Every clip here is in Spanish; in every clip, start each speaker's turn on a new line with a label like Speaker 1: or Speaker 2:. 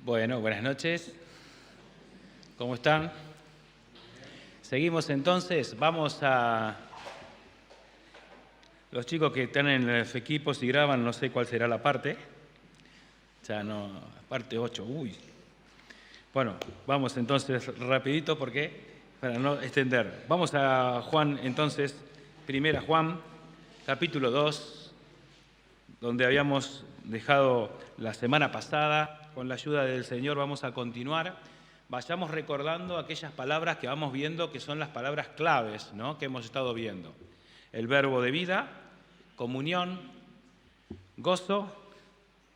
Speaker 1: Bueno, buenas noches. ¿Cómo están? Seguimos entonces. Vamos a... Los chicos que están en los equipos y graban, no sé cuál será la parte. Ya no, parte 8, uy. Bueno, vamos entonces rapidito porque, para no extender. Vamos a Juan entonces, primera Juan, capítulo 2, donde habíamos dejado la semana pasada. Con la ayuda del Señor vamos a continuar. Vayamos recordando aquellas palabras que vamos viendo que son las palabras claves, ¿no?, que hemos estado viendo. El verbo de vida, comunión, gozo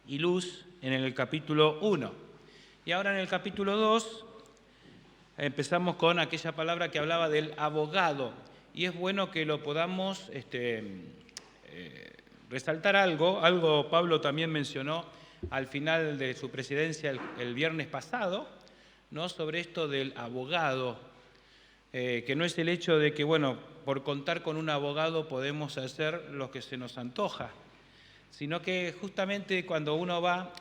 Speaker 1: y luz en el capítulo 1. Y ahora en el capítulo 2 empezamos con aquella palabra que hablaba del abogado. Y es bueno que lo podamos resaltar algo Pablo también mencionó al final de su presidencia el viernes pasado, ¿no?, sobre esto del abogado, que no es el hecho de que, bueno, por contar con un abogado podemos hacer lo que se nos antoja, sino que justamente cuando uno va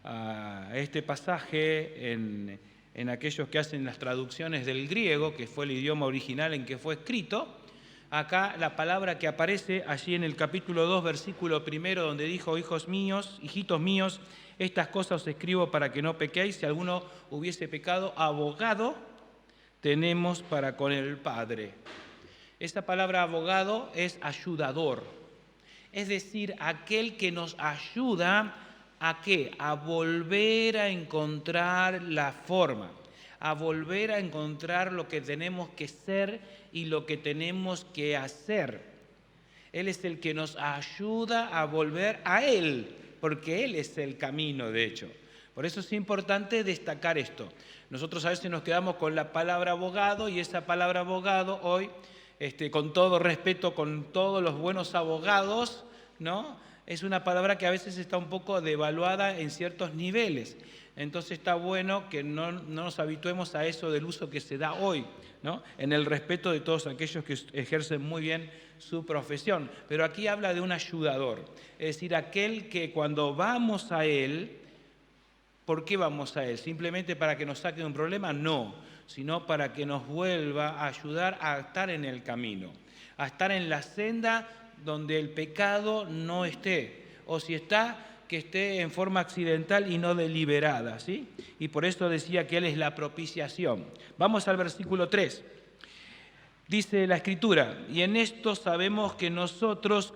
Speaker 1: a este pasaje en aquellos que hacen las traducciones del griego, que fue el idioma original en que fue escrito, acá la palabra que aparece allí en el capítulo 2, versículo 1, donde dijo: hijos míos, hijitos míos, estas cosas os escribo para que no pequéis. Si alguno hubiese pecado, abogado tenemos para con el Padre. Esta palabra abogado es ayudador, es decir, aquel que nos ayuda ¿a qué? A volver a encontrar la forma, a volver a encontrar lo que tenemos que ser y lo que tenemos que hacer. Él es el que nos ayuda a volver a Él, porque Él es el camino, de hecho. Por eso es importante destacar esto. Nosotros a veces nos quedamos con la palabra abogado, y esa palabra abogado hoy, con todo respeto, con todos los buenos abogados, ¿no?, es una palabra que a veces está un poco devaluada en ciertos niveles. Entonces está bueno que no nos habituemos a eso del uso que se da hoy, ¿no?, en el respeto de todos aquellos que ejercen muy bien su profesión. Pero aquí habla de un ayudador, es decir, aquel que cuando vamos a Él, ¿por qué vamos a Él? ¿Simplemente para que nos saque de un problema? No, sino para que nos vuelva a ayudar a estar en el camino, a estar en la senda donde el pecado no esté, o si está, que esté en forma accidental y no deliberada, ¿sí? Y por eso decía que Él es la propiciación. Vamos al versículo 3. Dice la Escritura: y en esto sabemos que nosotros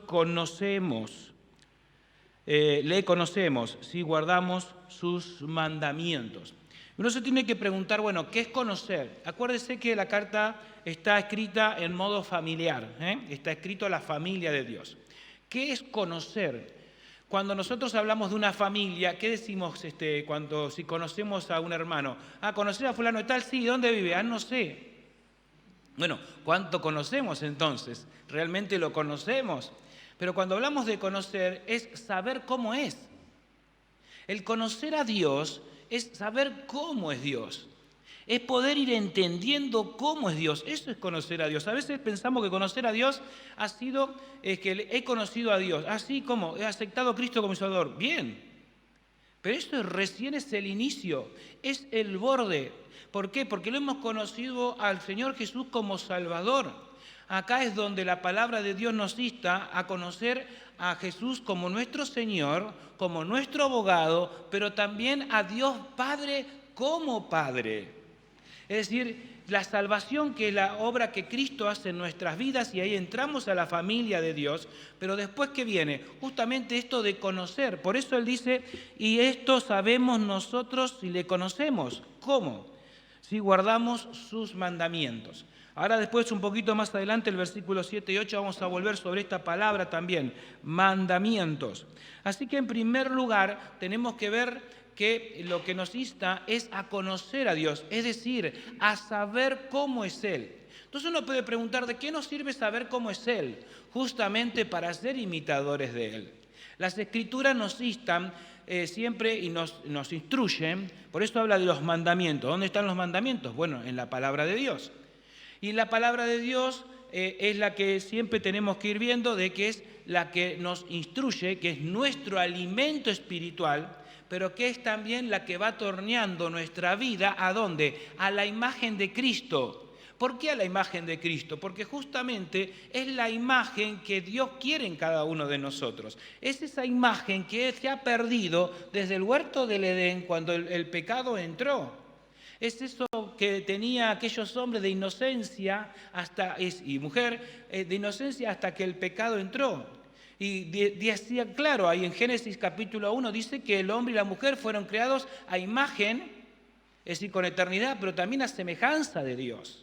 Speaker 1: le conocemos si guardamos sus mandamientos. Uno se tiene que preguntar, bueno, ¿qué es conocer? Acuérdese que la carta está escrita en modo familiar, está escrito a la familia de Dios. ¿Qué es conocer? Cuando nosotros hablamos de una familia, ¿qué decimos si conocemos a un hermano? ¿Conocer a fulano de tal? Sí, ¿dónde vive? No sé. Bueno, ¿cuánto conocemos entonces? ¿Realmente lo conocemos? Pero cuando hablamos de conocer es saber cómo es. El conocer a Dios es saber cómo es Dios. Es poder ir entendiendo cómo es Dios. Eso es conocer a Dios. A veces pensamos que conocer a Dios ha sido que he conocido a Dios. Así como he aceptado a Cristo como mi Salvador. Bien. Pero esto recién es el inicio, es el borde. ¿Por qué? Porque lo hemos conocido al Señor Jesús como Salvador. Acá es donde la palabra de Dios nos insta a conocer a Jesús como nuestro Señor, como nuestro abogado, pero también a Dios Padre como Padre. Es decir, la salvación, que es la obra que Cristo hace en nuestras vidas, y ahí entramos a la familia de Dios. Pero después, ¿qué viene? Justamente esto de conocer. Por eso Él dice: y esto sabemos nosotros si le conocemos. ¿Cómo? Si guardamos sus mandamientos. Ahora después, un poquito más adelante, el versículo 7 y 8, vamos a volver sobre esta palabra también, mandamientos. Así que en primer lugar tenemos que ver que lo que nos insta es a conocer a Dios, es decir, a saber cómo es Él. Entonces uno puede preguntar, ¿de qué nos sirve saber cómo es Él? Justamente para ser imitadores de Él. Las Escrituras nos instan siempre y nos instruyen, por eso habla de los mandamientos. ¿Dónde están los mandamientos? Bueno, en la palabra de Dios. Y en la palabra de Dios es la que siempre tenemos que ir viendo, de que es la que nos instruye, que es nuestro alimento espiritual, pero que es también la que va torneando nuestra vida, ¿a dónde? A la imagen de Cristo. ¿Por qué a la imagen de Cristo? Porque justamente es la imagen que Dios quiere en cada uno de nosotros. Es esa imagen que se ha perdido desde el huerto del Edén cuando el pecado entró. Es eso que tenía aquellos hombres de inocencia y mujer, de inocencia hasta que el pecado entró. Y decía claro, ahí en Génesis capítulo 1 dice que el hombre y la mujer fueron creados a imagen, es decir, con eternidad, pero también a semejanza de Dios.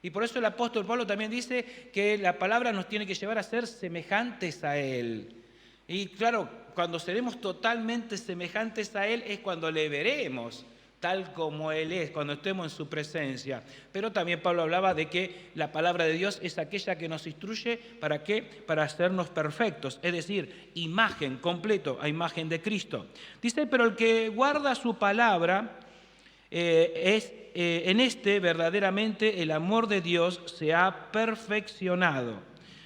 Speaker 1: Y por eso el apóstol Pablo también dice que la palabra nos tiene que llevar a ser semejantes a Él. Y claro, cuando seremos totalmente semejantes a Él es cuando le veremos tal como Él es, cuando estemos en su presencia. Pero también Pablo hablaba de que la palabra de Dios es aquella que nos instruye, ¿para qué? Para hacernos perfectos, es decir, imagen, completo, a imagen de Cristo. Dice, pero el que guarda su palabra en este verdaderamente el amor de Dios se ha perfeccionado.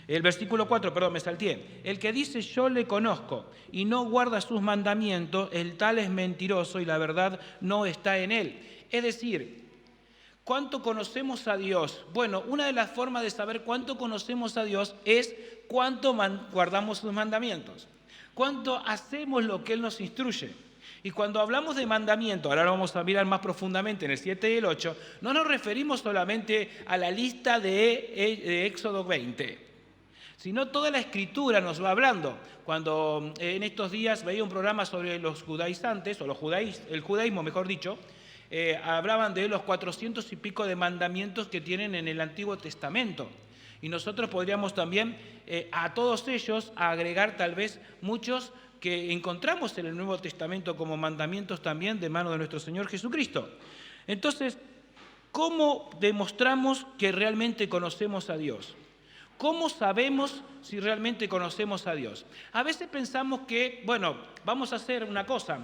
Speaker 1: El versículo 4, perdón, me salté. El que dice yo le conozco y no guarda sus mandamientos, el tal es mentiroso y la verdad no está en él. Es decir, ¿cuánto conocemos a Dios? Bueno, una de las formas de saber cuánto conocemos a Dios es cuánto guardamos sus mandamientos, cuánto hacemos lo que Él nos instruye. Y cuando hablamos de mandamiento, ahora lo vamos a mirar más profundamente en el 7 y el 8, no nos referimos solamente a la lista de Éxodo 20, sino toda la Escritura nos va hablando. Cuando en estos días veía un programa sobre los judaizantes, o el judaísmo mejor dicho, hablaban de los 400 y pico de mandamientos que tienen en el Antiguo Testamento. Y nosotros podríamos también a todos ellos agregar tal vez muchos que encontramos en el Nuevo Testamento como mandamientos también de mano de nuestro Señor Jesucristo. Entonces, ¿cómo demostramos que realmente conocemos a Dios? ¿Cómo sabemos si realmente conocemos a Dios? A veces pensamos que, bueno, vamos a hacer una cosa.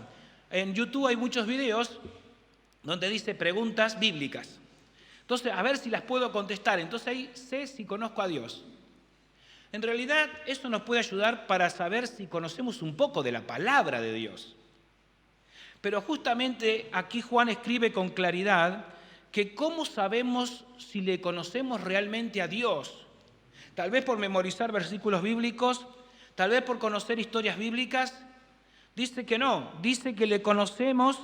Speaker 1: En YouTube hay muchos videos donde dice preguntas bíblicas. Entonces, a ver si las puedo contestar. Entonces ahí sé si conozco a Dios. En realidad, eso nos puede ayudar para saber si conocemos un poco de la palabra de Dios. Pero justamente aquí Juan escribe con claridad que cómo sabemos si le conocemos realmente a Dios. Tal vez por memorizar versículos bíblicos, tal vez por conocer historias bíblicas. Dice que no, dice que le conocemos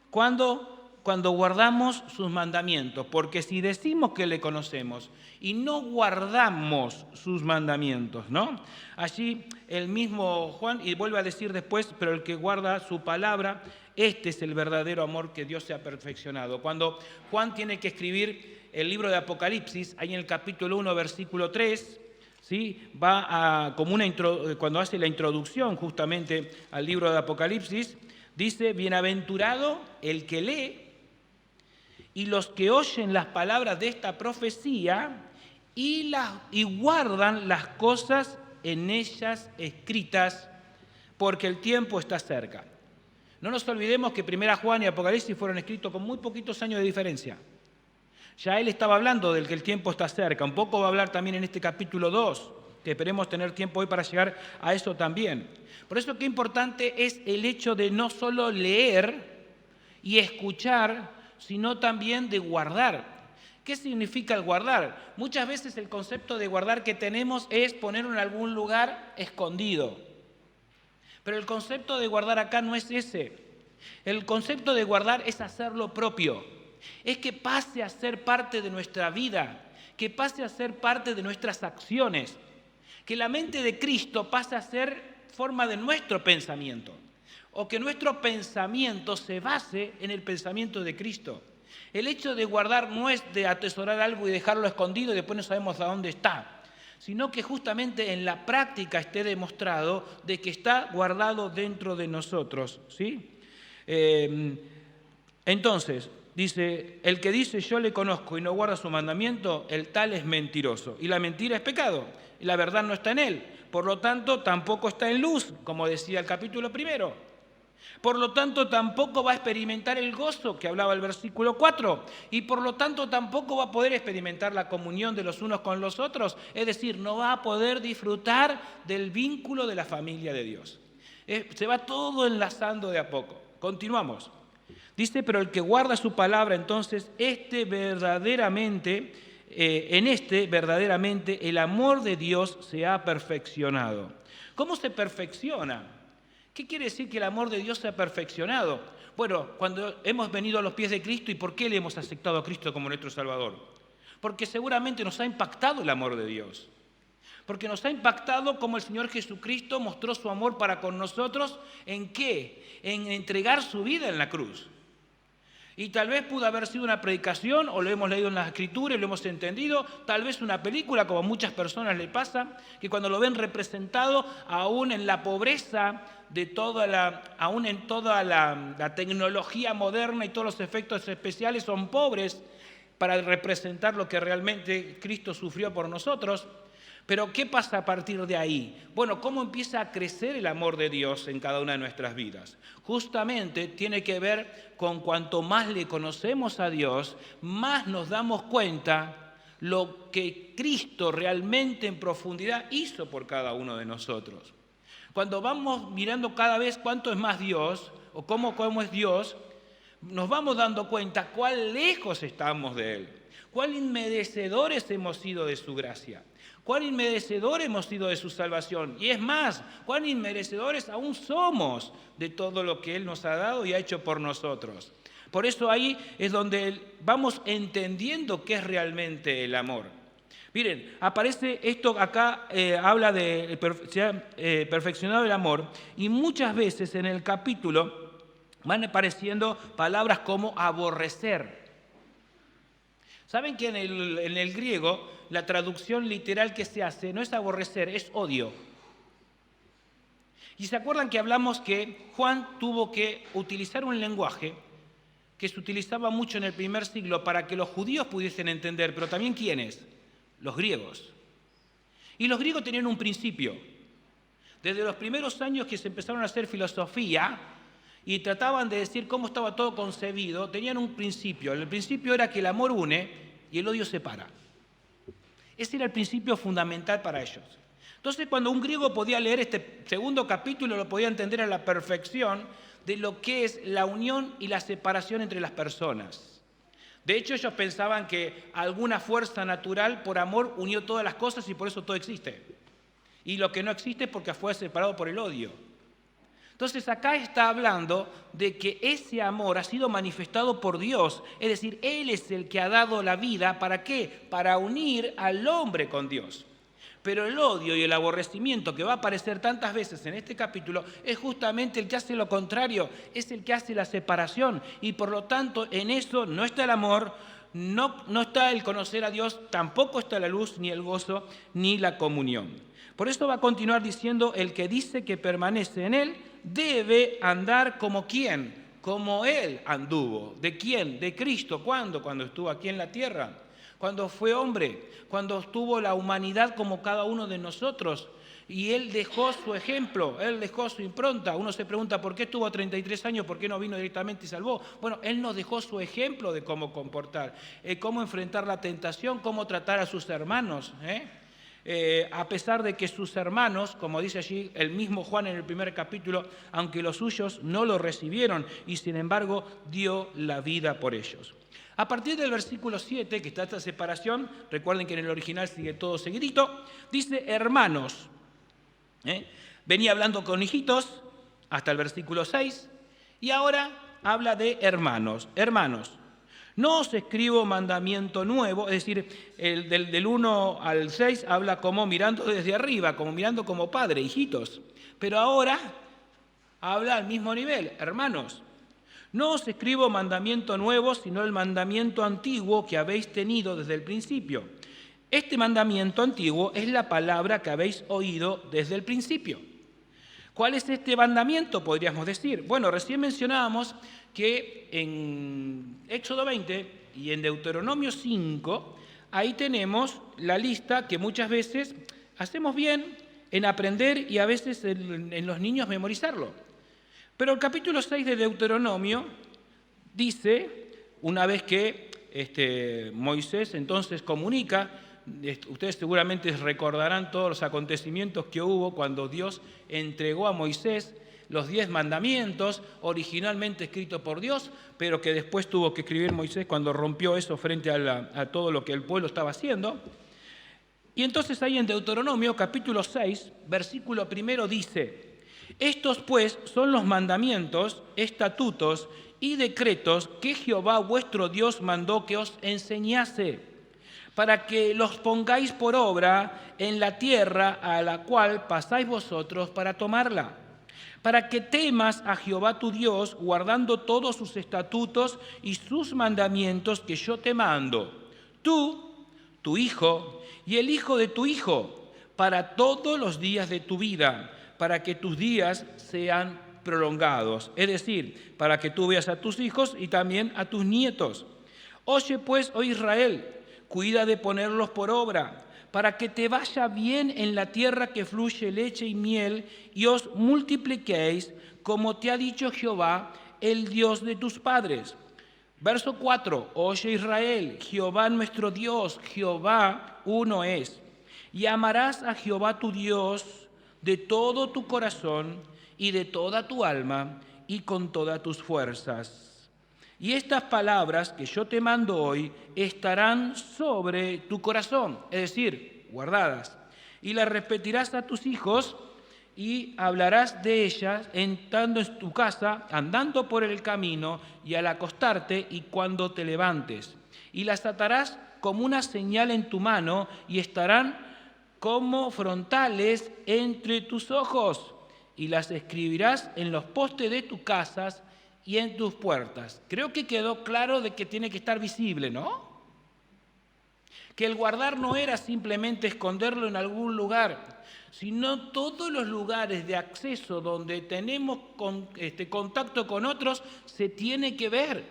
Speaker 1: cuando guardamos sus mandamientos, porque si decimos que le conocemos y no guardamos sus mandamientos, ¿no? Allí el mismo Juan, y vuelve a decir después, pero el que guarda su palabra, este es el verdadero amor que Dios se ha perfeccionado. Cuando Juan tiene que escribir el libro de Apocalipsis, ahí en el capítulo 1, versículo 3, ¿sí? Cuando hace la introducción justamente al libro de Apocalipsis, dice, bienaventurado el que lee y los que oyen las palabras de esta profecía y guardan las cosas en ellas escritas, porque el tiempo está cerca. No nos olvidemos que Primera Juan y Apocalipsis fueron escritos con muy poquitos años de diferencia. Ya él estaba hablando del que el tiempo está cerca. Un poco va a hablar también en este capítulo 2, que esperemos tener tiempo hoy para llegar a eso también. Por eso qué importante es el hecho de no solo leer y escuchar, sino también de guardar. ¿Qué significa el guardar? Muchas veces el concepto de guardar que tenemos es ponerlo en algún lugar escondido. Pero el concepto de guardar acá no es ese. El concepto de guardar es hacerlo propio. Es que pase a ser parte de nuestra vida, que pase a ser parte de nuestras acciones, que la mente de Cristo pase a ser forma de nuestro pensamiento, o que nuestro pensamiento se base en el pensamiento de Cristo. El hecho de guardar no es de atesorar algo y dejarlo escondido y después no sabemos a dónde está, sino que justamente en la práctica esté demostrado de que está guardado dentro de nosotros, ¿sí? Entonces, dice, el que dice yo le conozco y no guarda su mandamiento, el tal es mentiroso. Y la mentira es pecado, y la verdad no está en él. Por lo tanto, tampoco está en luz, como decía el capítulo 1. Por lo tanto, tampoco va a experimentar el gozo que hablaba el versículo 4. Y por lo tanto, tampoco va a poder experimentar la comunión de los unos con los otros. Es decir, no va a poder disfrutar del vínculo de la familia de Dios. Se va todo enlazando de a poco. Continuamos. Dice, pero el que guarda su palabra, entonces, verdaderamente el amor de Dios se ha perfeccionado. ¿Cómo se perfecciona? ¿Qué quiere decir que el amor de Dios se ha perfeccionado? Bueno, cuando hemos venido a los pies de Cristo, ¿y por qué le hemos aceptado a Cristo como nuestro Salvador? Porque seguramente nos ha impactado el amor de Dios. Porque nos ha impactado como el Señor Jesucristo mostró su amor para con nosotros. ¿En qué? En entregar su vida en la cruz. Y tal vez pudo haber sido una predicación, o lo hemos leído en las Escrituras y lo hemos entendido, tal vez una película, como a muchas personas les pasa, que cuando lo ven representado, aún en la pobreza, aún en toda la tecnología moderna y todos los efectos especiales son pobres para representar lo que realmente Cristo sufrió por nosotros. Pero ¿qué pasa a partir de ahí? Bueno, ¿cómo empieza a crecer el amor de Dios en cada una de nuestras vidas? Justamente tiene que ver con cuanto más le conocemos a Dios, más nos damos cuenta lo que Cristo realmente en profundidad hizo por cada uno de nosotros. Cuando vamos mirando cada vez cuánto es más Dios o cómo es Dios, nos vamos dando cuenta cuán lejos estamos de Él, cuán inmerecedores hemos sido de su gracia. Cuán inmerecedores hemos sido de su salvación. Y es más, cuán inmerecedores aún somos de todo lo que Él nos ha dado y ha hecho por nosotros. Por eso ahí es donde vamos entendiendo qué es realmente el amor. Miren, aparece esto acá, habla de se ha perfeccionado el amor, y muchas veces en el capítulo van apareciendo palabras como aborrecer. ¿Saben que en el griego la traducción literal que se hace no es aborrecer, es odio? Y se acuerdan que hablamos que Juan tuvo que utilizar un lenguaje que se utilizaba mucho en el primer siglo para que los judíos pudiesen entender, pero también ¿quiénes? Los griegos. Y los griegos tenían un principio. Desde los primeros años que se empezaron a hacer filosofía y trataban de decir cómo estaba todo concebido, tenían un principio. El principio era que el amor une y el odio separa. Ese era el principio fundamental para ellos. Entonces, cuando un griego podía leer este segundo capítulo, lo podía entender a la perfección de lo que es la unión y la separación entre las personas. De hecho, ellos pensaban que alguna fuerza natural por amor unió todas las cosas y por eso todo existe. Y lo que no existe es porque fue separado por el odio. Entonces acá está hablando de que ese amor ha sido manifestado por Dios. Es decir, Él es el que ha dado la vida. ¿Para qué? Para unir al hombre con Dios. Pero el odio y el aborrecimiento que va a aparecer tantas veces en este capítulo es justamente el que hace lo contrario, es el que hace la separación. Y por lo tanto en eso no está el amor, no está el conocer a Dios, tampoco está la luz, ni el gozo, ni la comunión. Por eso va a continuar diciendo, el que dice que permanece en Él debe andar como ¿quién? Como Él anduvo. ¿De quién? De Cristo. ¿Cuándo? Cuando estuvo aquí en la tierra. Cuando fue hombre, cuando estuvo la humanidad como cada uno de nosotros. Y Él dejó su ejemplo, Él dejó su impronta. Uno se pregunta, ¿por qué estuvo 33 años? ¿Por qué no vino directamente y salvó? Bueno, Él nos dejó su ejemplo de cómo comportar, cómo enfrentar la tentación, cómo tratar a sus hermanos, a pesar de que sus hermanos, como dice allí el mismo Juan en el primer capítulo, aunque los suyos no lo recibieron y sin embargo dio la vida por ellos. A partir del versículo 7, que está esta separación, recuerden que en el original sigue todo seguidito, dice hermanos. Venía hablando con hijitos hasta el versículo 6 y ahora habla de hermanos. Hermanos, no os escribo mandamiento nuevo, es decir, del 1 al 6 habla como mirando desde arriba, como mirando como padre, hijitos. Pero ahora habla al mismo nivel, hermanos. No os escribo mandamiento nuevo, sino el mandamiento antiguo que habéis tenido desde el principio. Este mandamiento antiguo es la palabra que habéis oído desde el principio. ¿Cuál es este mandamiento? Podríamos decir. Bueno, recién mencionábamos que en Éxodo 20 y en Deuteronomio 5, ahí tenemos la lista que muchas veces hacemos bien en aprender y a veces en los niños memorizarlo. Pero el capítulo 6 de Deuteronomio dice, una vez que Moisés entonces comunica, ustedes seguramente recordarán todos los acontecimientos que hubo cuando Dios entregó a Moisés los 10 mandamientos, originalmente escritos por Dios, pero que después tuvo que escribir Moisés cuando rompió eso frente a todo lo que el pueblo estaba haciendo. Y entonces ahí en Deuteronomio capítulo 6, versículo 1 dice: estos pues son los mandamientos, estatutos y decretos que Jehová vuestro Dios mandó que os enseñase, para que los pongáis por obra en la tierra a la cual pasáis vosotros para tomarla, para que temas a Jehová tu Dios, guardando todos sus estatutos y sus mandamientos que yo te mando, tú, tu hijo y el hijo de tu hijo, para todos los días de tu vida, para que tus días sean prolongados, es decir, para que tú veas a tus hijos y también a tus nietos. Oye pues, oh Israel, cuida de ponerlos por obra, para que te vaya bien en la tierra que fluye leche y miel, y os multipliquéis, como te ha dicho Jehová, el Dios de tus padres. Verso 4, oye Israel, Jehová nuestro Dios, Jehová uno es. Y amarás a Jehová tu Dios de todo tu corazón y de toda tu alma y con todas tus fuerzas. Y estas palabras que yo te mando hoy estarán sobre tu corazón, es decir, guardadas. Y las repetirás a tus hijos y hablarás de ellas entrando en tu casa, andando por el camino y al acostarte y cuando te levantes. Y las atarás como una señal en tu mano y estarán como frontales entre tus ojos. Y las escribirás en los postes de tus casas y en tus puertas. Creo que quedó claro de que tiene que estar visible, ¿no? Que el guardar no era simplemente esconderlo en algún lugar, sino todos los lugares de acceso donde tenemos contacto con otros se tiene que ver.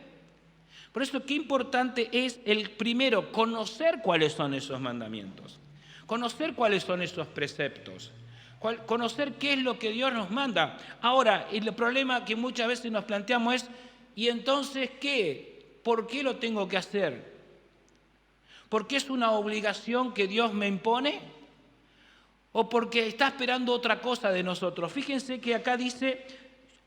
Speaker 1: Por eso qué importante es el primero, conocer cuáles son esos mandamientos, conocer cuáles son esos preceptos, conocer qué es lo que Dios nos manda. Ahora, el problema que muchas veces nos planteamos es, ¿y entonces qué? ¿Por qué lo tengo que hacer? ¿Porque es una obligación que Dios me impone? ¿O porque está esperando otra cosa de nosotros? Fíjense que acá dice,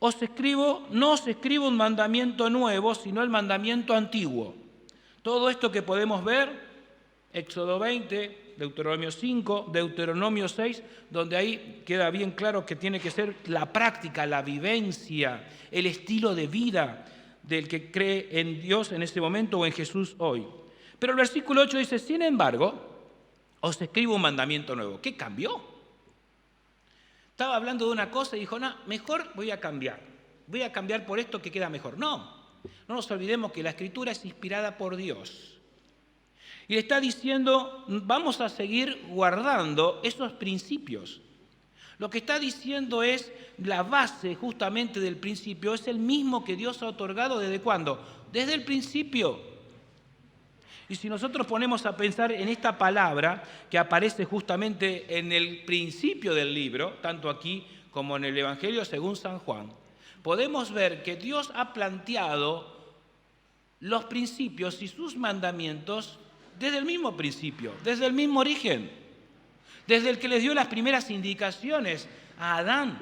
Speaker 1: no os escribo un mandamiento nuevo, sino el mandamiento antiguo. Todo esto que podemos ver, Éxodo 20, Deuteronomio 5, Deuteronomio 6, donde ahí queda bien claro que tiene que ser la práctica, la vivencia, el estilo de vida del que cree en Dios en este momento o en Jesús hoy. Pero el versículo 8 dice, sin embargo, os escribo un mandamiento nuevo. ¿Qué cambió? Estaba hablando de una cosa y dijo, no, mejor voy a cambiar por esto que queda mejor. No nos olvidemos que la Escritura es inspirada por Dios. Y le está diciendo, vamos a seguir guardando esos principios. Lo que está diciendo es, la base justamente del principio es el mismo que Dios ha otorgado ¿desde cuándo? Desde el principio. Y si nosotros ponemos a pensar en esta palabra que aparece justamente en el principio del libro, tanto aquí como en el Evangelio según San Juan, podemos ver que Dios ha planteado los principios y sus mandamientos desde el mismo principio, desde el mismo origen, desde el que les dio las primeras indicaciones a Adán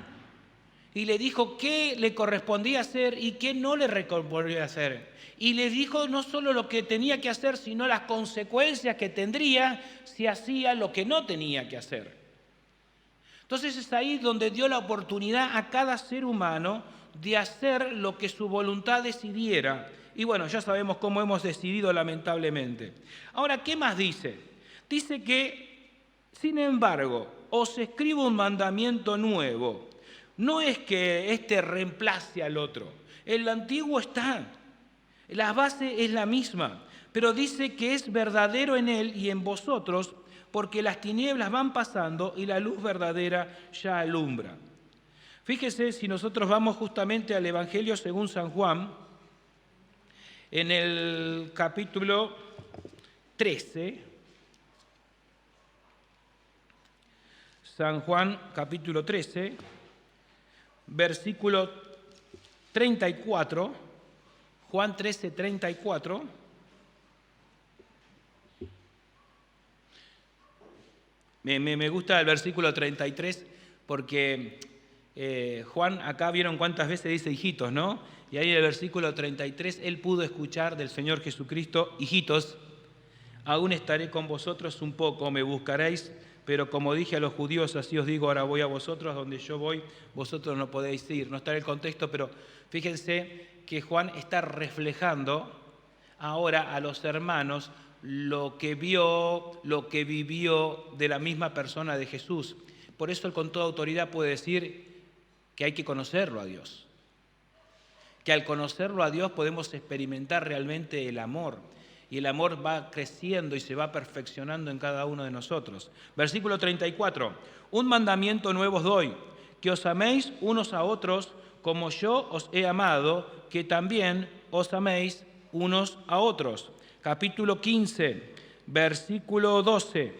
Speaker 1: y le dijo qué le correspondía hacer y qué no le correspondía hacer. Y le dijo no solo lo que tenía que hacer, sino las consecuencias que tendría si hacía lo que no tenía que hacer. Entonces es ahí donde dio la oportunidad a cada ser humano de hacer lo que su voluntad decidiera. Y bueno, ya sabemos cómo hemos decidido lamentablemente. Ahora, ¿qué más dice? Dice que, sin embargo, os escribo un mandamiento nuevo. No es que este reemplace al otro. El antiguo está. La base es la misma. Pero dice que es verdadero en él y en vosotros, porque las tinieblas van pasando y la luz verdadera ya alumbra. Fíjese si nosotros vamos justamente al Evangelio según San Juan, en el capítulo 13, San Juan capítulo 13, versículo 34, Juan 13, 34. Me gusta el versículo 33 porque Juan acá vieron cuántas veces dice hijitos, ¿no? Y ahí en el versículo 33 él pudo escuchar del Señor Jesucristo: hijitos, aún estaré con vosotros un poco, me buscaréis, pero como dije a los judíos, así os digo, ahora voy a vosotros, donde yo voy, vosotros no podéis ir. No está en el contexto, pero fíjense que Juan está reflejando ahora a los hermanos lo que vio, lo que vivió de la misma persona de Jesús. Por eso él con toda autoridad puede decir que hay que conocerlo a Dios. Que al conocerlo a Dios podemos experimentar realmente el amor. Y el amor va creciendo y se va perfeccionando en cada uno de nosotros. Versículo 34. Un mandamiento nuevo os doy, que os améis unos a otros como yo os he amado, que también os améis unos a otros. Capítulo 15, versículo 12.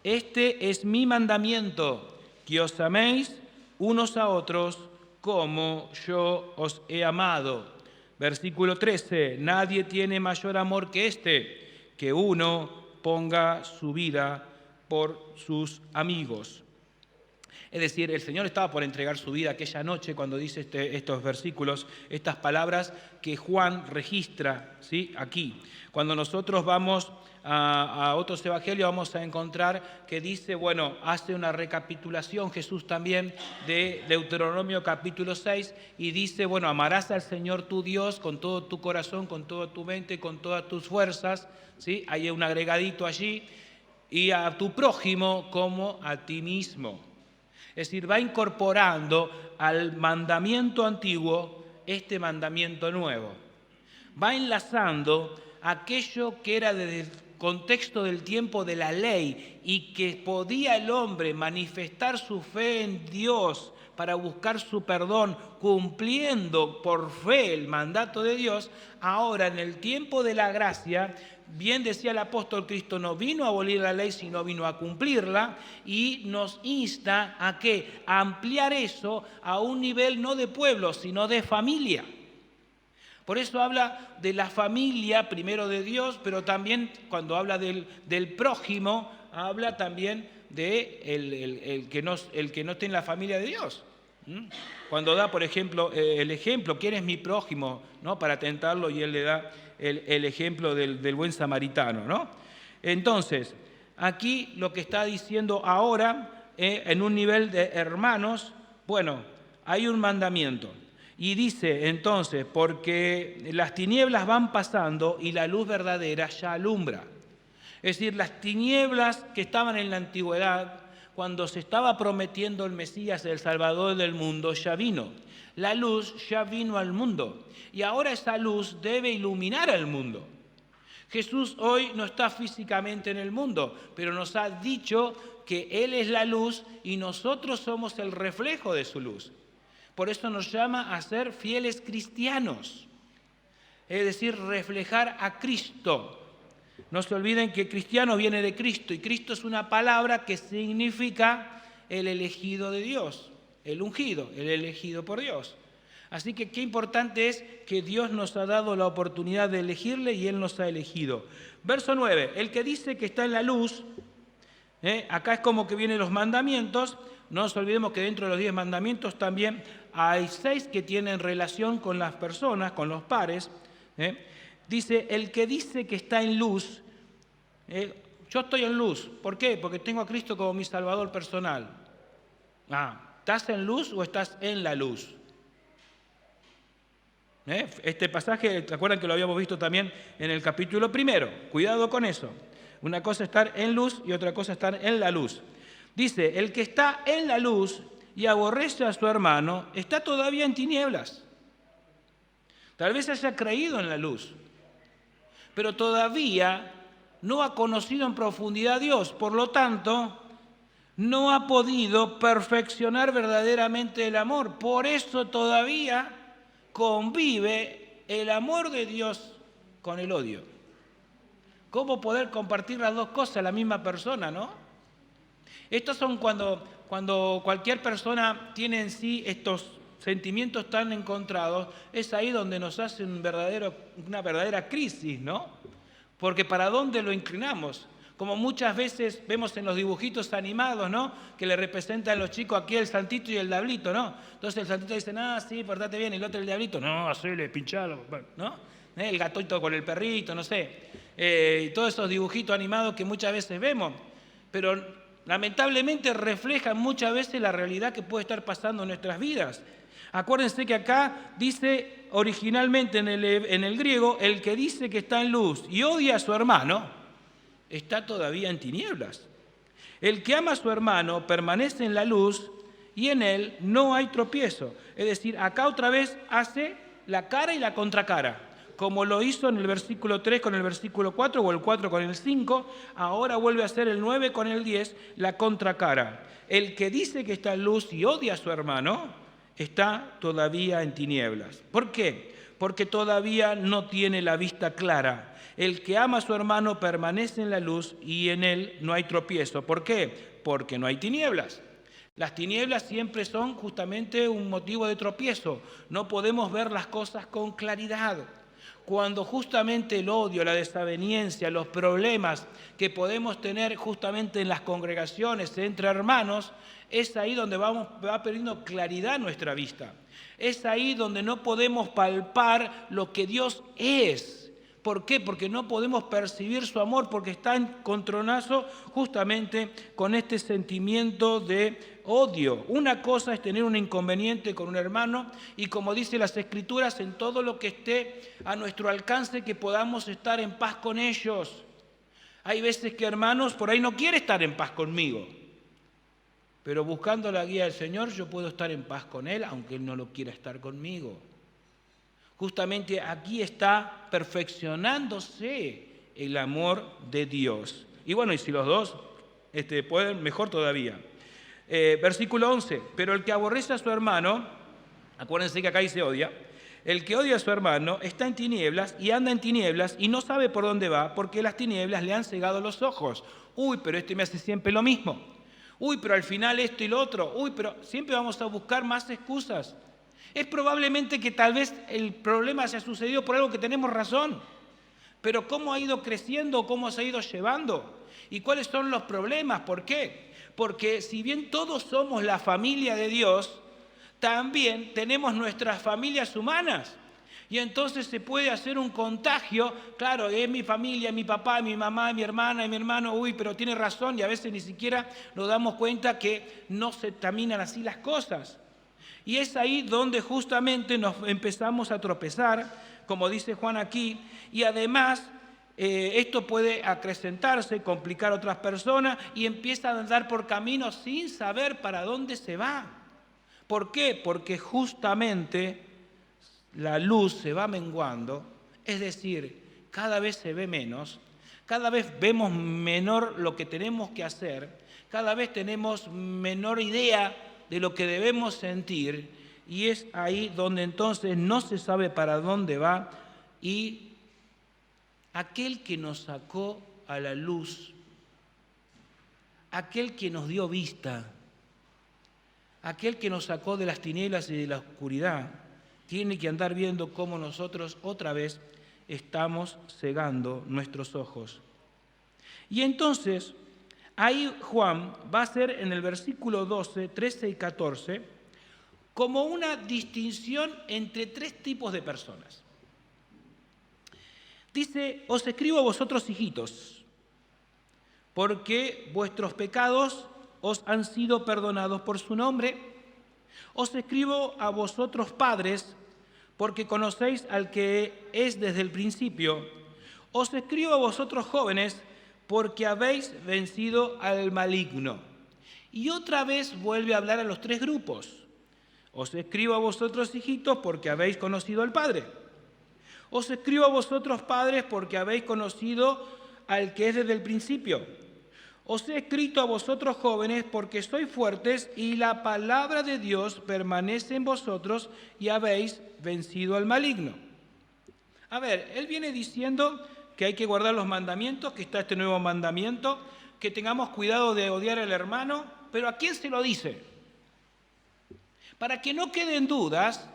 Speaker 1: Este es mi mandamiento, que os améis unos a otros como yo os he amado. Versículo 13, nadie tiene mayor amor que este, que uno ponga su vida por sus amigos. Es decir, el Señor estaba por entregar su vida aquella noche cuando dice estos versículos, estas palabras que Juan registra, ¿sí?, aquí. Cuando nosotros vamos a otros evangelios vamos a encontrar que dice, bueno, hace una recapitulación Jesús también de Deuteronomio capítulo 6 y dice, bueno, amarás al Señor tu Dios con todo tu corazón, con toda tu mente, con todas tus fuerzas, ¿sí? Hay un agregadito allí, y a tu prójimo como a ti mismo. Es decir, va incorporando al mandamiento antiguo este mandamiento nuevo. Va enlazando aquello que era desde el contexto del tiempo de la ley y que podía el hombre manifestar su fe en Dios para buscar su perdón, cumpliendo por fe el mandato de Dios. Ahora, en el tiempo de la gracia, bien decía el apóstol, Cristo no vino a abolir la ley, sino vino a cumplirla, y nos insta a ¿qué? A ampliar eso a un nivel no de pueblo, sino de familia. Por eso habla de la familia, primero de Dios, pero también cuando habla del prójimo, habla también de el que no esté en la familia de Dios. Cuando da, por ejemplo, el ejemplo, ¿quién es mi prójimo?, ¿no?, para tentarlo, y él le da el ejemplo del buen samaritano, ¿no? Entonces, aquí lo que está diciendo ahora, en un nivel de hermanos, bueno, hay un mandamiento. Y dice entonces, porque las tinieblas van pasando y la luz verdadera ya alumbra. Es decir, las tinieblas que estaban en la antigüedad, cuando se estaba prometiendo el Mesías, el Salvador del mundo, ya vino. La luz ya vino al mundo y ahora esa luz debe iluminar al mundo. Jesús hoy no está físicamente en el mundo, pero nos ha dicho que Él es la luz y nosotros somos el reflejo de su luz. Por eso nos llama a ser fieles cristianos, es decir, reflejar a Cristo. No se olviden que cristiano viene de Cristo y Cristo es una palabra que significa el elegido de Dios, el ungido, el elegido por Dios. Así que qué importante es que Dios nos ha dado la oportunidad de elegirle y Él nos ha elegido. Verso 9, el que dice que está en la luz, acá es como que vienen los mandamientos. No nos olvidemos que dentro de los 10 mandamientos también hay 6 que tienen relación con las personas, con los pares. Dice, el que dice que está en luz, yo estoy en luz. ¿Por qué? Porque tengo a Cristo como mi Salvador personal. ¿Estás en luz o estás en la luz? Este pasaje, ¿se acuerdan que lo habíamos visto también en el capítulo 1? Cuidado con eso. Una cosa es estar en luz y otra cosa es estar en la luz. Dice, el que está en la luz y aborrece a su hermano, está todavía en tinieblas. Tal vez haya creído en la luz, pero todavía no ha conocido en profundidad a Dios. Por lo tanto, no ha podido perfeccionar verdaderamente el amor. Por eso todavía convive el amor de Dios con el odio. ¿Cómo poder compartir las dos cosas, la misma persona, no? Estos son cuando cualquier persona tiene en sí estos sentimientos tan encontrados, es ahí donde nos hace una verdadera crisis, ¿no? Porque ¿para dónde lo inclinamos? Como muchas veces vemos en los dibujitos animados, ¿no? Que le representan a los chicos aquí el santito y el diablito, ¿no? Entonces el santito dice, sí, portate bien, y el otro el diablito, no, hacele, pinchalo, ¿no? El gatito con el perrito, no sé. Y todos esos dibujitos animados que muchas veces vemos, pero lamentablemente reflejan muchas veces la realidad que puede estar pasando en nuestras vidas. Acuérdense que acá dice originalmente en el griego, el que dice que está en luz y odia a su hermano, está todavía en tinieblas. El que ama a su hermano permanece en la luz y en él no hay tropiezo. Es decir, acá otra vez hace la cara y la contracara. Como lo hizo en el versículo 3 con el versículo 4 o el 4 con el 5, ahora vuelve a hacer el 9 con el 10, la contracara. El que dice que está en luz y odia a su hermano, está todavía en tinieblas. ¿Por qué? Porque todavía no tiene la vista clara. El que ama a su hermano permanece en la luz y en él no hay tropiezo. ¿Por qué? Porque no hay tinieblas. Las tinieblas siempre son justamente un motivo de tropiezo. No podemos ver las cosas con claridad. Cuando justamente el odio, la desaveniencia, los problemas que podemos tener justamente en las congregaciones entre hermanos, es ahí donde va perdiendo claridad nuestra vista. Es ahí donde no podemos palpar lo que Dios es. ¿Por qué? Porque no podemos percibir su amor, porque está en encontronazo justamente con este sentimiento de odio. Una cosa es tener un inconveniente con un hermano y, como dice las Escrituras, en todo lo que esté a nuestro alcance, que podamos estar en paz con ellos. Hay veces que hermanos por ahí no quieren estar en paz conmigo, pero buscando la guía del Señor yo puedo estar en paz con Él, aunque Él no lo quiera estar conmigo. Justamente aquí está perfeccionándose el amor de Dios. Y bueno, y si los dos pueden, mejor todavía. Versículo 11, pero el que aborrece a su hermano, acuérdense que acá dice odia, el que odia a su hermano está en tinieblas y anda en tinieblas y no sabe por dónde va porque las tinieblas le han cegado los ojos. Uy, pero me hace siempre lo mismo. Uy, pero al final esto y lo otro. Uy, pero siempre vamos a buscar más excusas. Es probablemente que tal vez el problema haya sucedido por algo que tenemos razón, pero ¿cómo ha ido creciendo? ¿Cómo se ha ido llevando? ¿Y cuáles son los problemas? ¿Por qué? Porque si bien todos somos la familia de Dios, también tenemos nuestras familias humanas. Y entonces se puede hacer un contagio, claro, es mi familia, mi papá, mi mamá, mi hermana y mi hermano, uy, pero tiene razón y a veces ni siquiera nos damos cuenta que no se terminan así las cosas. Y es ahí donde justamente nos empezamos a tropezar, como dice Juan aquí, y además esto puede acrecentarse, complicar a otras personas y empiezan a andar por caminos sin saber para dónde se va. ¿Por qué? Porque justamente la luz se va menguando, es decir, cada vez se ve menos, cada vez vemos menor lo que tenemos que hacer, cada vez tenemos menor idea de lo que debemos sentir, y es ahí donde entonces no se sabe para dónde va, y aquel que nos sacó a la luz, aquel que nos dio vista, aquel que nos sacó de las tinieblas y de la oscuridad, tiene que andar viendo cómo nosotros otra vez estamos cegando nuestros ojos. Y entonces ahí Juan va a hacer en el versículo 12, 13 y 14 como una distinción entre tres tipos de personas. Dice, os escribo a vosotros, hijitos, porque vuestros pecados os han sido perdonados por su nombre. Os escribo a vosotros, padres, porque conocéis al que es desde el principio. Os escribo a vosotros, jóvenes, porque habéis vencido al maligno. Y otra vez vuelve a hablar a los tres grupos. Os escribo a vosotros, hijitos, porque habéis conocido al Padre. Os escribo a vosotros, padres, porque habéis conocido al que es desde el principio. Os he escrito a vosotros, jóvenes, porque sois fuertes y la palabra de Dios permanece en vosotros y habéis vencido al maligno. A ver, él viene diciendo que hay que guardar los mandamientos, que está este nuevo mandamiento, que tengamos cuidado de odiar al hermano, pero ¿a quién se lo dice? Para que no queden dudas,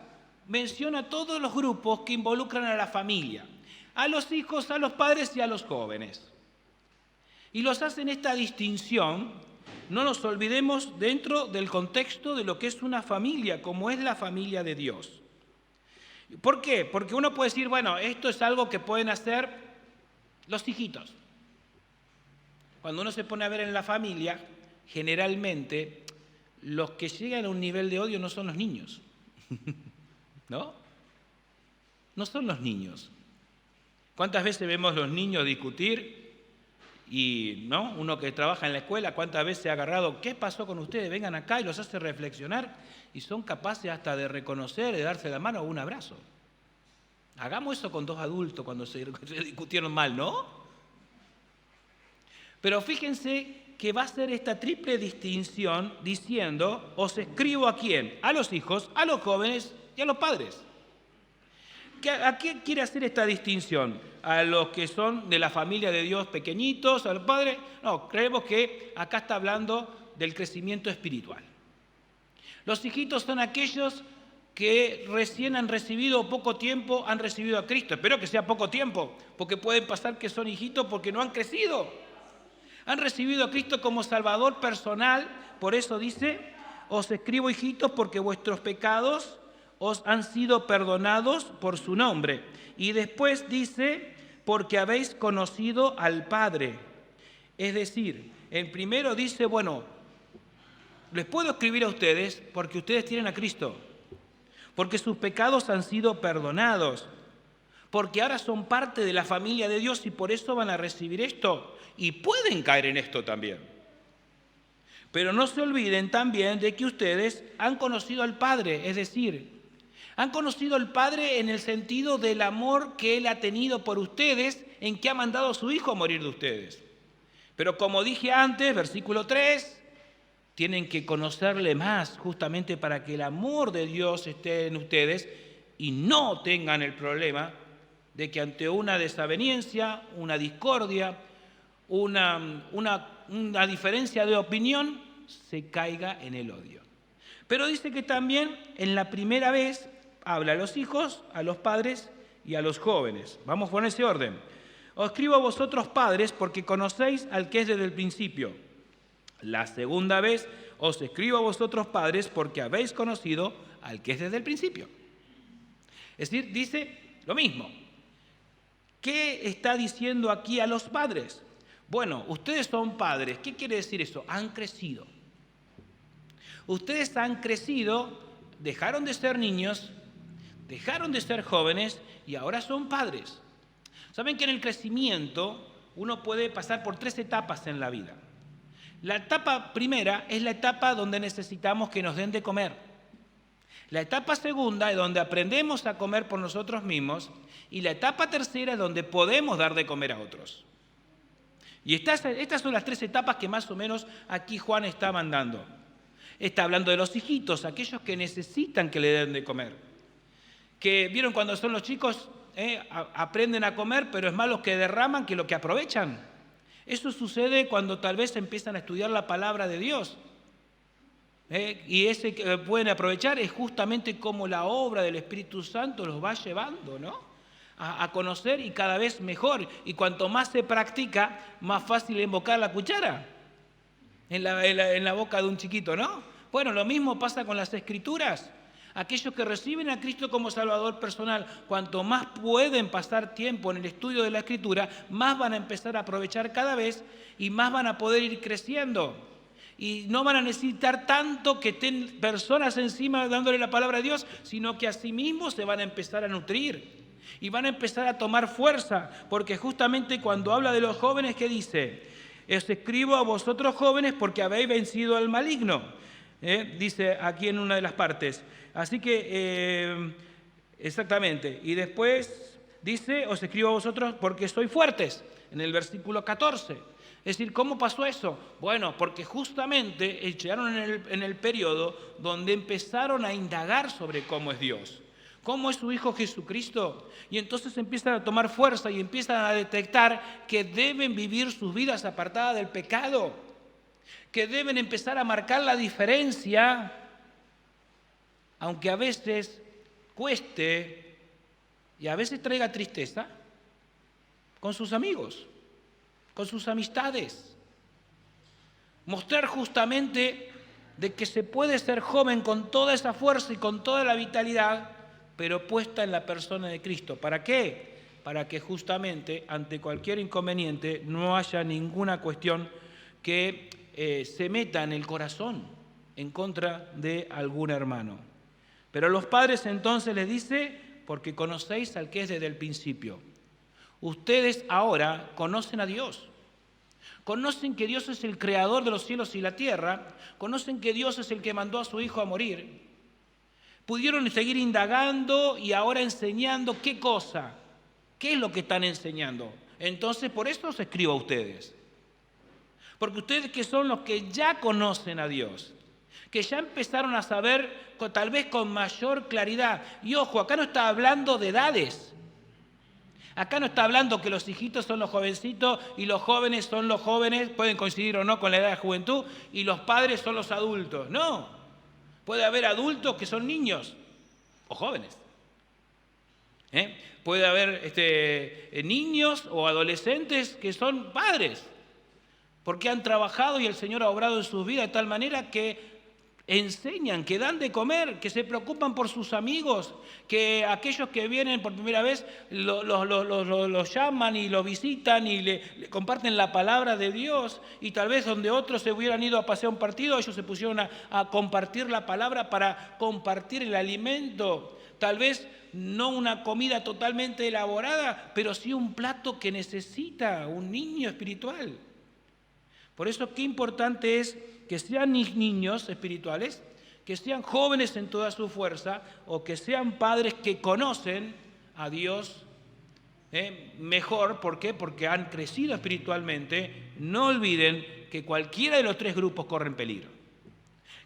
Speaker 1: menciona todos los grupos que involucran a la familia, a los hijos, a los padres y a los jóvenes. Y los hace en esta distinción, no nos olvidemos, dentro del contexto de lo que es una familia, como es la familia de Dios. ¿Por qué? Porque uno puede decir, bueno, esto es algo que pueden hacer los hijitos. Cuando uno se pone a ver en la familia, generalmente los que llegan a un nivel de odio no son los niños, ¿no? No son los niños. ¿Cuántas veces vemos los niños discutir? Y ¿no? Uno que trabaja en la escuela, ¿cuántas veces ha agarrado? ¿Qué pasó con ustedes? Vengan acá, y los hace reflexionar y son capaces hasta de reconocer, de darse la mano o un abrazo. Hagamos eso con dos adultos cuando se discutieron mal, ¿no? Pero fíjense que va a ser esta triple distinción diciendo, os escribo ¿a quién? A los hijos, a los jóvenes y a los padres. ¿A qué quiere hacer esta distinción? ¿A los que son de la familia de Dios pequeñitos, a los padres? No, creemos que acá está hablando del crecimiento espiritual. Los hijitos son aquellos que recién han recibido poco tiempo, han recibido a Cristo. Espero que sea poco tiempo, porque pueden pasar que son hijitos porque no han crecido. Han recibido a Cristo como Salvador personal, por eso dice, os escribo hijitos porque vuestros pecados os han sido perdonados por su nombre. Y después dice, porque habéis conocido al Padre. Es decir, el primero dice, bueno, les puedo escribir a ustedes porque ustedes tienen a Cristo, porque sus pecados han sido perdonados, porque ahora son parte de la familia de Dios y por eso van a recibir esto. Y pueden caer en esto también. Pero no se olviden también de que ustedes han conocido al Padre, es decir, han conocido al Padre en el sentido del amor que Él ha tenido por ustedes, en que ha mandado a su Hijo a morir de ustedes. Pero como dije antes, versículo 3, tienen que conocerle más justamente para que el amor de Dios esté en ustedes y no tengan el problema de que ante una desaveniencia, una discordia, una diferencia de opinión, se caiga en el odio. Pero dice que también en la primera vez habla a los hijos, a los padres y a los jóvenes. Vamos con ese orden. Os escribo a vosotros padres porque conocéis al que es desde el principio. La segunda vez os escribo a vosotros padres porque habéis conocido al que es desde el principio. Es decir, dice lo mismo. ¿Qué está diciendo aquí a los padres? Bueno, ustedes son padres. ¿Qué quiere decir eso? Han crecido. Ustedes han crecido, dejaron de ser niños, dejaron de ser jóvenes y ahora son padres. Saben que en el crecimiento uno puede pasar por 3 etapas en la vida. La etapa primera es la etapa donde necesitamos que nos den de comer. La etapa segunda es donde aprendemos a comer por nosotros mismos y la etapa tercera es donde podemos dar de comer a otros. Y estas son las 3 etapas que más o menos aquí Juan está mandando. Está hablando de los hijitos, aquellos que necesitan que le den de comer. Que vieron cuando son los chicos, aprenden a comer, pero es más los que derraman que los que aprovechan. Eso sucede cuando tal vez empiezan a estudiar la palabra de Dios. Y ese que pueden aprovechar es justamente como la obra del Espíritu Santo los va llevando, ¿no? A conocer y cada vez mejor. Y cuanto más se practica, más fácil es embocar la cuchara en la boca de un chiquito, ¿no? Bueno, lo mismo pasa con las Escrituras. Aquellos que reciben a Cristo como Salvador personal, cuanto más pueden pasar tiempo en el estudio de la Escritura, más van a empezar a aprovechar cada vez y más van a poder ir creciendo. Y no van a necesitar tanto que estén personas encima dándole la palabra de Dios, sino que a sí mismos se van a empezar a nutrir. Y van a empezar a tomar fuerza, porque justamente cuando habla de los jóvenes, ¿qué dice? Os escribo a vosotros jóvenes porque habéis vencido al maligno. Dice aquí en una de las partes. Así que, exactamente. Y después dice, os escribo a vosotros porque sois fuertes, en el versículo 14. Es decir, ¿cómo pasó eso? Bueno, porque justamente llegaron en el periodo donde empezaron a indagar sobre cómo es Dios. ¿Cómo es su Hijo Jesucristo? Y entonces empiezan a tomar fuerza y empiezan a detectar que deben vivir sus vidas apartadas del pecado, que deben empezar a marcar la diferencia aunque a veces cueste y a veces traiga tristeza, con sus amigos, con sus amistades. Mostrar justamente de que se puede ser joven con toda esa fuerza y con toda la vitalidad, pero puesta en la persona de Cristo. ¿Para qué? Para que justamente ante cualquier inconveniente no haya ninguna cuestión que se meta en el corazón en contra de algún hermano. Pero a los padres entonces les dice, porque conocéis al que es desde el principio. Ustedes ahora conocen a Dios. Conocen que Dios es el creador de los cielos y la tierra. Conocen que Dios es el que mandó a su Hijo a morir. Pudieron seguir indagando y ahora enseñando qué cosa. ¿Qué es lo que están enseñando? Entonces, por eso os escribo a ustedes. Porque ustedes que son los que ya conocen a Dios, que ya empezaron a saber tal vez con mayor claridad. Y ojo, acá no está hablando de edades. Acá no está hablando que los hijitos son los jovencitos y los jóvenes son los jóvenes, pueden coincidir o no con la edad de juventud, y los padres son los adultos. No, puede haber adultos que son niños o jóvenes. Puede haber niños o adolescentes que son padres, porque han trabajado y el Señor ha obrado en sus vidas de tal manera que enseñan, que dan de comer, que se preocupan por sus amigos, que aquellos que vienen por primera vez los llaman y los visitan y le comparten la palabra de Dios, y tal vez donde otros se hubieran ido a pasear un partido, ellos se pusieron a compartir la palabra para compartir el alimento. Tal vez no una comida totalmente elaborada, pero sí un plato que necesita un niño espiritual. Por eso qué importante es que sean niños espirituales, que sean jóvenes en toda su fuerza, o que sean padres que conocen a Dios mejor. ¿Por qué? Porque han crecido espiritualmente. No olviden que cualquiera de los tres grupos corren peligro.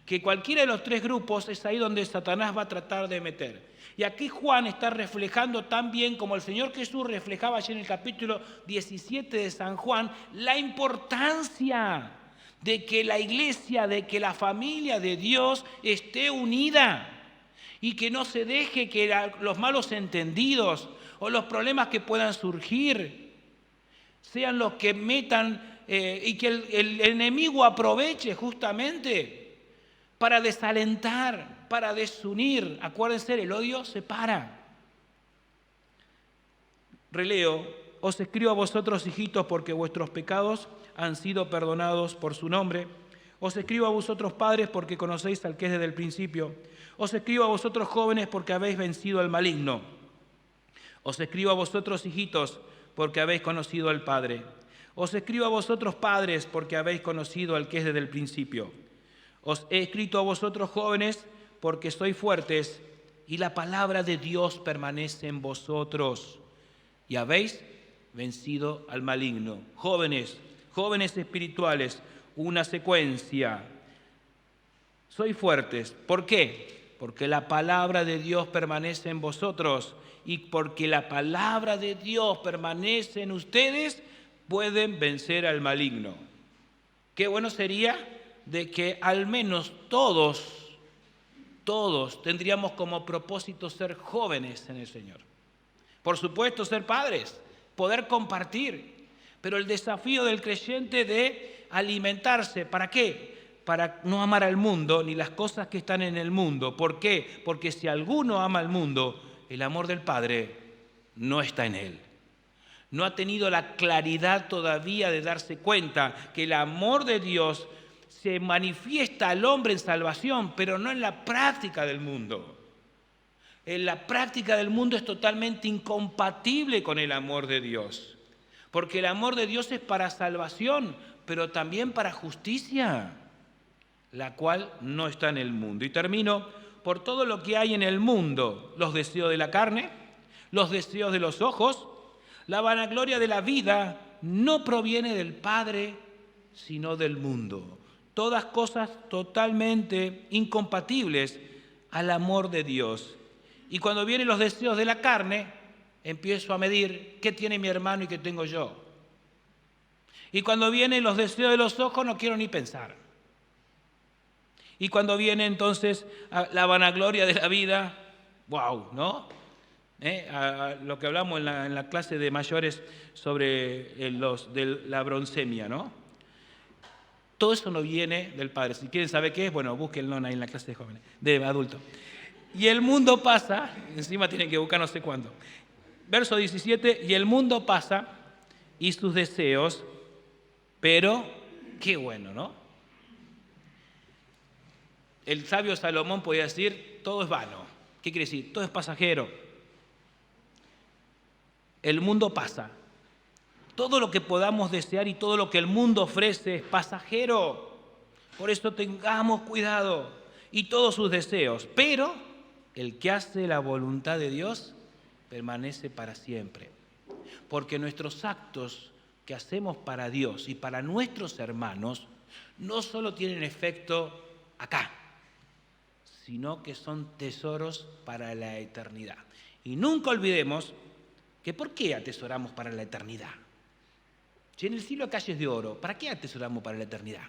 Speaker 1: Que cualquiera de los tres grupos es ahí donde Satanás va a tratar de meter. Y aquí Juan está reflejando tan bien como el Señor Jesús reflejaba allí en el capítulo 17 de San Juan, la importancia de que la iglesia, de que la familia de Dios esté unida y que no se deje que los malos entendidos o los problemas que puedan surgir sean los que metan y que el enemigo aproveche justamente para desalentar, para desunir. Acuérdense, el odio separa. Releo: os escribo a vosotros, hijitos, porque vuestros pecados han sido perdonados por su nombre. Os escribo a vosotros, padres, porque conocéis al que es desde el principio. Os escribo a vosotros, jóvenes, porque habéis vencido al maligno. Os escribo a vosotros, hijitos, porque habéis conocido al Padre. Os escribo a vosotros, padres, porque habéis conocido al que es desde el principio. Os he escrito a vosotros, jóvenes, porque sois fuertes y la palabra de Dios permanece en vosotros y habéis vencido al maligno. Jóvenes, jóvenes espirituales, una secuencia. Sois fuertes. ¿Por qué? Porque la palabra de Dios permanece en vosotros, y porque la palabra de Dios permanece en ustedes, pueden vencer al maligno. Qué bueno sería de que al menos todos tendríamos como propósito ser jóvenes en el Señor. Por supuesto, ser padres, poder compartir, pero el desafío del creyente de alimentarse, ¿para qué? Para no amar al mundo ni las cosas que están en el mundo. ¿Por qué? Porque si alguno ama al mundo, el amor del Padre no está en él. No ha tenido la claridad todavía de darse cuenta que el amor de Dios se manifiesta al hombre en salvación, pero no en la práctica del mundo. En la práctica del mundo es totalmente incompatible con el amor de Dios, porque el amor de Dios es para salvación, pero también para justicia, la cual no está en el mundo. Y termino: por todo lo que hay en el mundo, los deseos de la carne, los deseos de los ojos, la vanagloria de la vida, no proviene del Padre, sino del mundo. Todas cosas totalmente incompatibles al amor de Dios. Y cuando vienen los deseos de la carne, empiezo a medir qué tiene mi hermano y qué tengo yo. Y cuando vienen los deseos de los ojos, no quiero ni pensar. Y cuando viene entonces la vanagloria de la vida, wow, ¿no? A lo que hablamos en la clase de mayores sobre de la broncemia, ¿no? Todo eso no viene del Padre. Si quieren saber qué es, bueno, búsquenlo ahí en la clase de jóvenes, de adultos. Y el mundo pasa, encima tienen que buscar no sé cuándo. Verso 17, y el mundo pasa y sus deseos, pero qué bueno, ¿no? El sabio Salomón podía decir, todo es vano. ¿Qué quiere decir? Todo es pasajero. El mundo pasa. Todo lo que podamos desear y todo lo que el mundo ofrece es pasajero. Por eso tengamos cuidado y todos sus deseos. Pero el que hace la voluntad de Dios permanece para siempre. Porque nuestros actos que hacemos para Dios y para nuestros hermanos no solo tienen efecto acá, sino que son tesoros para la eternidad. Y nunca olvidemos que ¿por qué atesoramos para la eternidad? Si en el cielo hay calles de oro, ¿para qué atesoramos para la eternidad?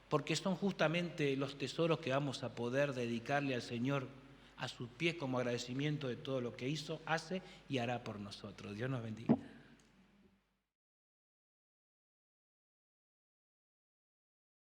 Speaker 1: Porque son justamente los tesoros que vamos a poder dedicarle al Señor a sus pies como agradecimiento de todo lo que hizo, hace y hará por nosotros. Dios nos bendiga.